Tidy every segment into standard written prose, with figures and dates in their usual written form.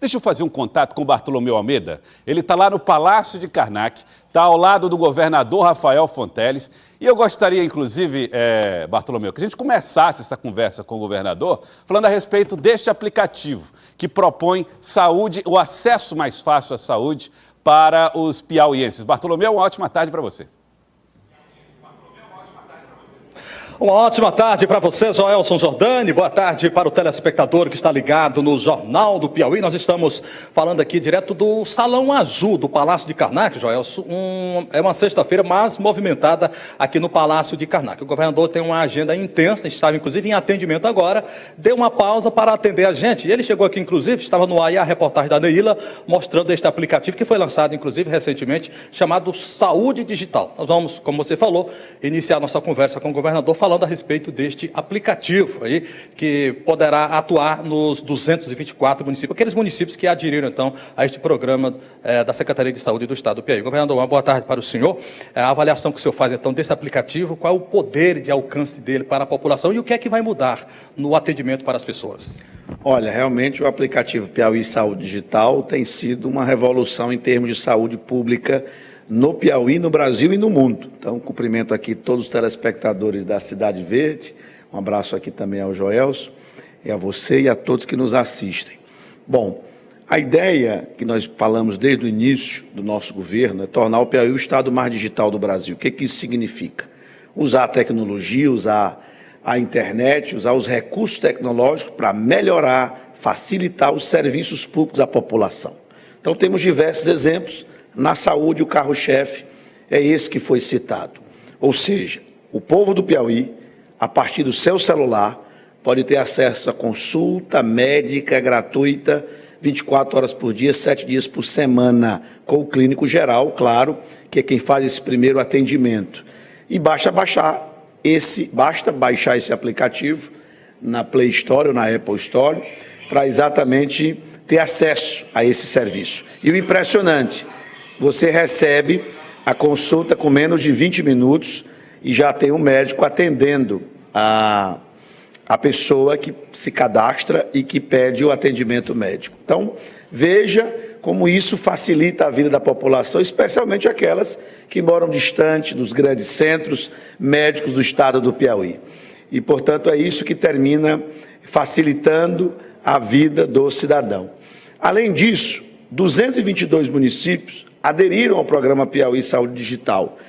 Deixa eu fazer um contato com o Bartolomeu Almeida. Ele está lá no Palácio de Karnak, está ao lado do governador Rafael Fonteles. E eu gostaria, inclusive, Bartolomeu, que a gente começasse essa conversa com o governador falando a respeito deste aplicativo que propõe saúde, o acesso mais fácil à saúde para os piauienses. Bartolomeu, uma ótima tarde para você. Uma ótima tarde para você, Joelson Jordani. Boa tarde para o telespectador que está ligado no Jornal do Piauí. Nós estamos falando aqui direto do Salão Azul do Palácio de Karnak, Joelson. É uma sexta-feira mais movimentada aqui no Palácio de Karnak. O governador tem uma agenda intensa, estava inclusive em atendimento agora, deu uma pausa para atender a gente. E ele chegou aqui, inclusive, estava no ar a reportagem da Neila, mostrando este aplicativo que foi lançado, inclusive, recentemente, chamado Saúde Digital. Nós vamos, como você falou, iniciar nossa conversa com o governador falando a respeito deste aplicativo aí, que poderá atuar nos 224 municípios, aqueles municípios que aderiram, então, a este programa da Secretaria de Saúde do Estado do Piauí. Governador, uma boa tarde para o senhor. A avaliação que o senhor faz, então, desse aplicativo, qual é o poder de alcance dele para a população e o que é que vai mudar no atendimento para as pessoas? Olha, realmente o aplicativo Piauí Saúde Digital tem sido uma revolução em termos de saúde pública no Piauí, no Brasil e no mundo. Então, cumprimento aqui todos os telespectadores da Cidade Verde, um abraço aqui também ao Joelson, e a você e a todos que nos assistem. Bom, a ideia que nós falamos desde o início do nosso governo é tornar o Piauí o estado mais digital do Brasil. O que isso significa? Usar a tecnologia, usar a internet, usar os recursos tecnológicos para melhorar, facilitar os serviços públicos à população. Então, temos diversos exemplos. Na saúde, o carro-chefe é esse que foi citado. Ou seja, o povo do Piauí, a partir do seu celular, pode ter acesso a consulta médica gratuita 24 horas por dia, 7 dias por semana, com o clínico geral, claro, que é quem faz esse primeiro atendimento. E basta baixar esse aplicativo na Play Store ou na Apple Store para exatamente ter acesso a esse serviço. E o impressionante, você recebe a consulta com menos de 20 minutos e já tem um médico atendendo a pessoa que se cadastra e que pede o atendimento médico. Então, veja como isso facilita a vida da população, especialmente aquelas que moram distante dos grandes centros médicos do estado do Piauí. E, portanto, é isso que termina facilitando a vida do cidadão. Além disso, 222 municípios aderiram ao programa Piauí Saúde Digital,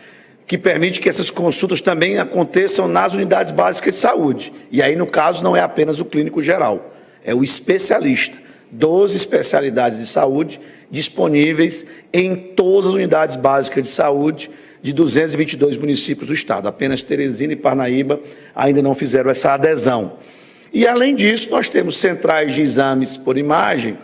que permite que essas consultas também aconteçam nas unidades básicas de saúde. E aí, no caso, não é apenas o clínico geral, é o especialista. 12 especialidades de saúde disponíveis em todas as unidades básicas de saúde de 222 municípios do estado. Apenas Teresina e Parnaíba ainda não fizeram essa adesão. E, além disso, nós temos centrais de exames por imagem,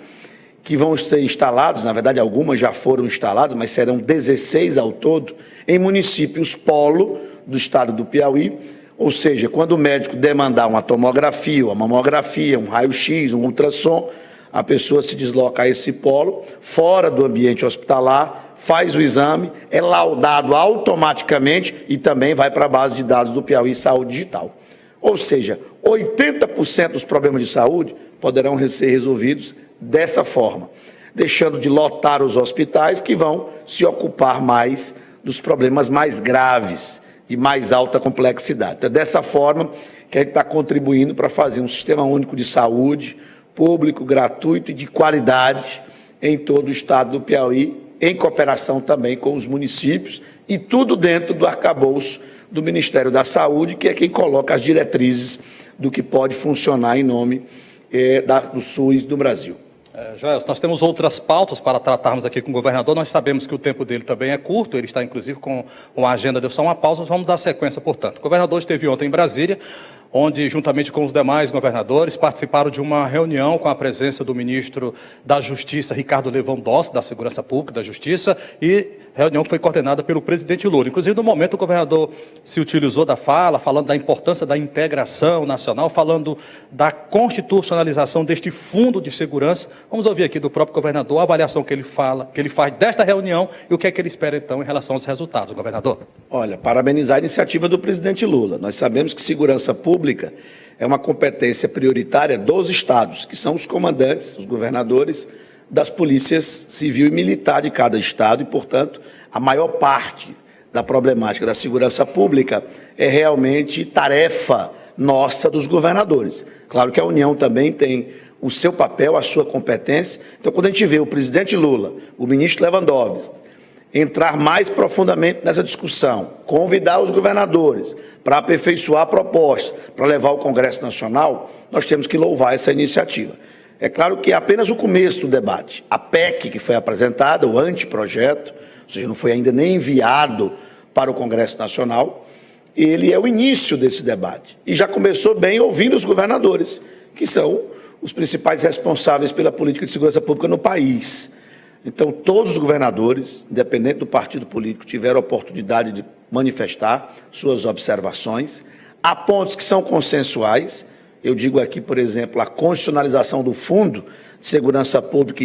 que vão ser instalados, na verdade algumas já foram instaladas, mas serão 16 ao todo, em municípios polo do estado do Piauí, ou seja, quando o médico demandar uma tomografia, uma mamografia, um raio-x, um ultrassom, a pessoa se desloca a esse polo, fora do ambiente hospitalar, faz o exame, é laudado automaticamente e também vai para a base de dados do Piauí Saúde Digital. Ou seja, 80% dos problemas de saúde poderão ser resolvidos dessa forma, deixando de lotar os hospitais que vão se ocupar mais dos problemas mais graves, de mais alta complexidade. Então, é dessa forma que a gente está contribuindo para fazer um sistema único de saúde, público, gratuito e de qualidade em todo o estado do Piauí, em cooperação também com os municípios e tudo dentro do arcabouço do Ministério da Saúde, que é quem coloca as diretrizes do que pode funcionar em nome do SUS do Brasil. Joelson, nós temos outras pautas para tratarmos aqui com o governador. Nós sabemos que o tempo dele também é curto, ele está inclusive com uma agenda, deu só uma pausa, nós vamos dar sequência, portanto. O governador esteve ontem em Brasília, onde, juntamente com os demais governadores, participaram de uma reunião com a presença do ministro da Justiça, Ricardo Lewandowski, da Segurança Pública, da Justiça, e reunião que foi coordenada pelo presidente Lula. Inclusive, no momento, o governador se utilizou da fala, falando da importância da integração nacional, falando da constitucionalização deste Fundo de Segurança. Vamos ouvir aqui do próprio governador a avaliação que ele faz desta reunião e o que é que ele espera, então, em relação aos resultados, governador. Olha, parabenizar a iniciativa do presidente Lula. Nós sabemos que segurança pública é uma competência prioritária dos estados, que são os comandantes, os governadores das polícias civil e militar de cada estado e, portanto, a maior parte da problemática da segurança pública é realmente tarefa nossa dos governadores. Claro que a União também tem o seu papel, a sua competência. Então, quando a gente vê o presidente Lula, o ministro Lewandowski, entrar mais profundamente nessa discussão, convidar os governadores para aperfeiçoar a proposta, para levar ao Congresso Nacional, nós temos que louvar essa iniciativa. É claro que é apenas o começo do debate. A PEC que foi apresentada, o anteprojeto, ou seja, não foi ainda nem enviado para o Congresso Nacional, ele é o início desse debate. E já começou bem ouvindo os governadores, que são os principais responsáveis pela política de segurança pública no país. Então, todos os governadores, independente do partido político, tiveram a oportunidade de manifestar suas observações. Há pontos que são consensuais. Eu digo aqui, por exemplo, a constitucionalização do Fundo de Segurança Pública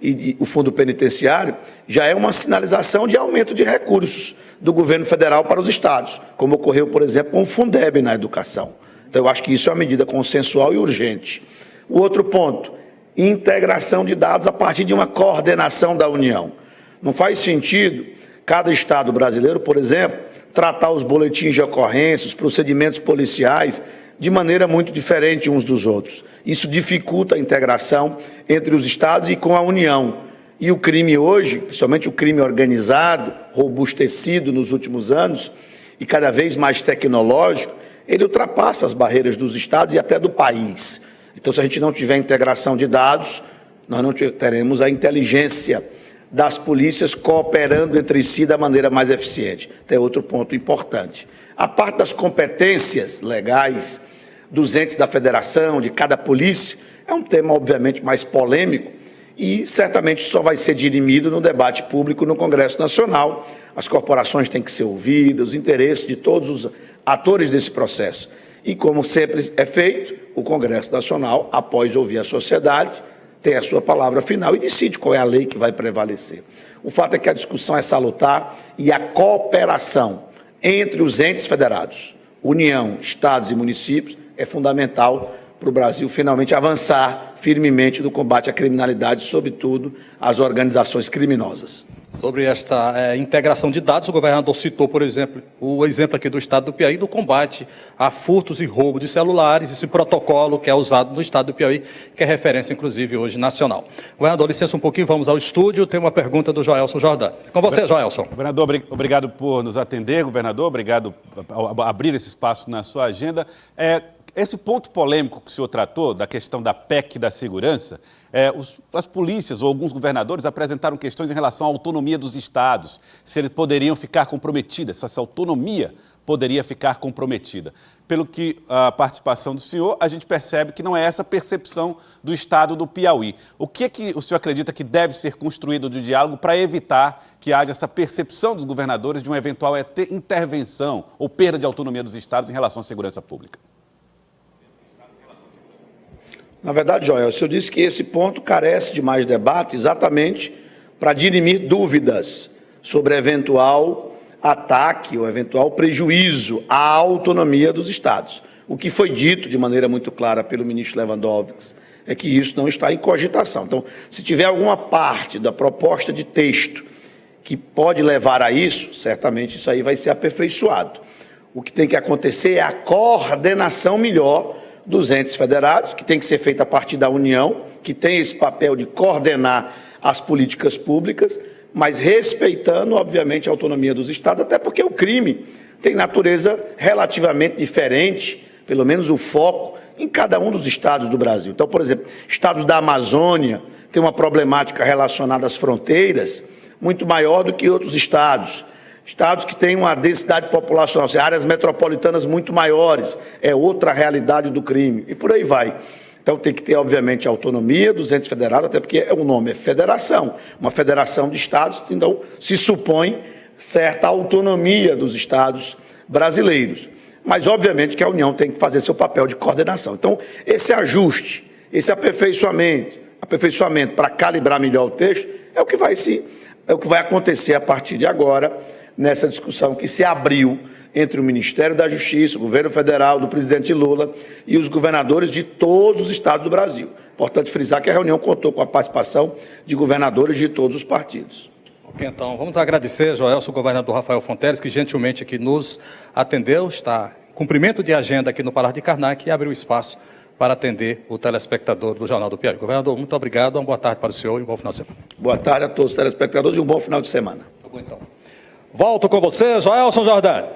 e o Fundo Penitenciário já é uma sinalização de aumento de recursos do governo federal para os estados, como ocorreu, por exemplo, com o Fundeb na educação. Então, eu acho que isso é uma medida consensual e urgente. O outro ponto, integração de dados a partir de uma coordenação da União. Não faz sentido cada estado brasileiro, por exemplo, tratar os boletins de ocorrência, os procedimentos policiais, de maneira muito diferente uns dos outros. Isso dificulta a integração entre os estados e com a União. E o crime hoje, principalmente o crime organizado, robustecido nos últimos anos e cada vez mais tecnológico, ele ultrapassa as barreiras dos estados e até do país. Então, se a gente não tiver integração de dados, nós não teremos a inteligência das polícias cooperando entre si da maneira mais eficiente. Tem outro ponto importante. A parte das competências legais dos entes da federação, de cada polícia, é um tema, obviamente, mais polêmico e certamente só vai ser dirimido no debate público no Congresso Nacional. As corporações têm que ser ouvidas, os interesses de todos os atores desse processo. E, como sempre é feito, o Congresso Nacional, após ouvir a sociedade, tem a sua palavra final e decide qual é a lei que vai prevalecer. O fato é que a discussão é salutar e a cooperação entre os entes federados, União, estados e municípios, é fundamental para o Brasil finalmente avançar firmemente no combate à criminalidade, sobretudo às organizações criminosas. Sobre esta integração de dados, o governador citou, por exemplo, o exemplo aqui do estado do Piauí, do combate a furtos e roubo de celulares, esse protocolo que é usado no estado do Piauí, que é referência, inclusive, hoje nacional. Governador, licença um pouquinho, vamos ao estúdio, tem uma pergunta do Joelson Jordão. Com você, Joelson. Governador, obrigado por nos atender, governador, obrigado por abrir esse espaço na sua agenda. Esse ponto polêmico que o senhor tratou, da questão da PEC da segurança, as polícias ou alguns governadores apresentaram questões em relação à autonomia dos estados, se eles poderiam ficar comprometidos, se essa autonomia poderia ficar comprometida. Pelo que a participação do senhor, a gente percebe que não é essa percepção do estado do Piauí. O que o senhor acredita que deve ser construído de diálogo para evitar que haja essa percepção dos governadores de uma eventual intervenção ou perda de autonomia dos estados em relação à segurança pública? Na verdade, Joel, eu disse que esse ponto carece de mais debate exatamente para dirimir dúvidas sobre eventual ataque ou eventual prejuízo à autonomia dos estados. O que foi dito de maneira muito clara pelo ministro Lewandowski é que isso não está em cogitação. Então, se tiver alguma parte da proposta de texto que pode levar a isso, certamente isso aí vai ser aperfeiçoado. O que tem que acontecer é a coordenação melhor dos entes federados, que tem que ser feita a partir da União, que tem esse papel de coordenar as políticas públicas, mas respeitando, obviamente, a autonomia dos estados, até porque o crime tem natureza relativamente diferente, pelo menos o foco, em cada um dos estados do Brasil. Então, por exemplo, estados da Amazônia têm uma problemática relacionada às fronteiras muito maior do que outros estados. Estados que têm uma densidade populacional, áreas metropolitanas muito maiores, é outra realidade do crime, e por aí vai. Então tem que ter, obviamente, a autonomia dos entes federados, até porque o nome é federação, uma federação de estados, então se supõe certa autonomia dos estados brasileiros. Mas, obviamente, que a União tem que fazer seu papel de coordenação. Então, esse ajuste, esse aperfeiçoamento para calibrar melhor o texto, é o que vai acontecer a partir de agora, nessa discussão que se abriu entre o Ministério da Justiça, o governo federal, do presidente Lula e os governadores de todos os estados do Brasil. Importante frisar que a reunião contou com a participação de governadores de todos os partidos. Ok, então, vamos agradecer, Joelson, o governador Rafael Fonteles, que gentilmente aqui nos atendeu, está em cumprimento de agenda aqui no Palácio de Karnak e abriu espaço para atender o telespectador do Jornal do Piauí. Governador, muito obrigado, uma boa tarde para o senhor e um bom final de semana. Boa tarde a todos os telespectadores e um bom final de semana. Tá bom, então. Volto com você, Joelson Jordani.